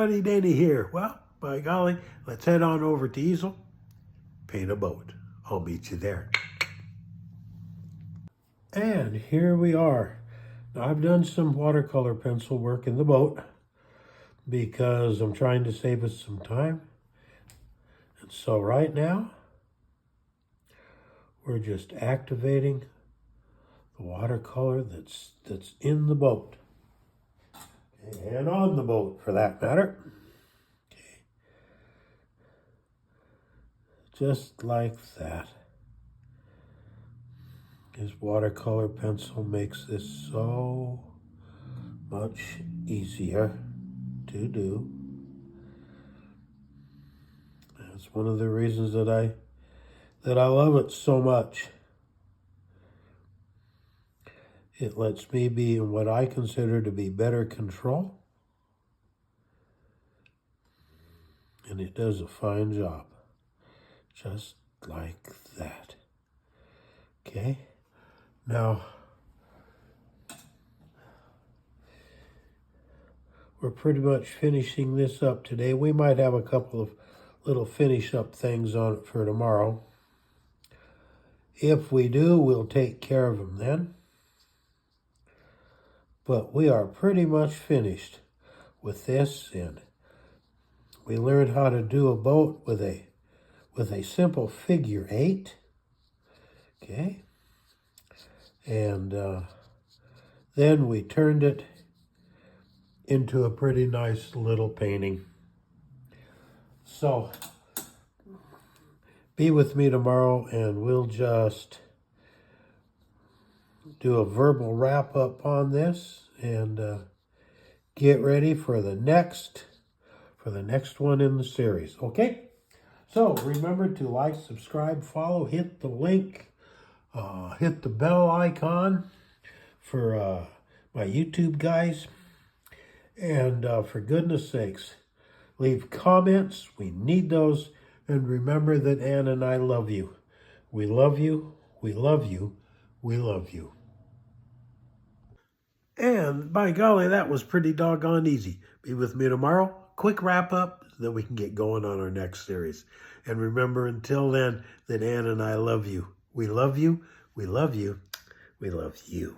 everybody, Danny here. Well, by golly, let's head on over to easel, paint a boat. I'll meet you there. And here we are. Now, I've done some watercolor pencil work in the boat because I'm trying to save us some time. And so right now, we're just activating the watercolor that's in the boat. And on the boat, for that matter. Okay. Just like that. This watercolor pencil makes this so much easier to do. That's one of the reasons that I love it so much. It lets me be in what I consider to be better control. And it does a fine job. Just like that. Okay? Now, we're pretty much finishing this up today. We might have a couple of little finish up things on it for tomorrow. If we do, we'll take care of them then. But we are pretty much finished with this, and we learned how to do a boat with a simple figure 8. Okay, and then we turned it into a pretty nice little painting. So be with me tomorrow, and we'll just do a verbal wrap up on this and get ready for the next one in the series. Okay, so remember to like, subscribe, follow, hit the link, hit the bell icon for my YouTube guys, and for goodness sakes, leave comments. We need those. And remember that Ann and I love you. We love you. We love you. We love you. And by golly, that was pretty doggone easy. Be with me tomorrow. Quick wrap up so that we can get going on our next series. And remember, until then, that Ann and I love you. We love you. We love you. We love you.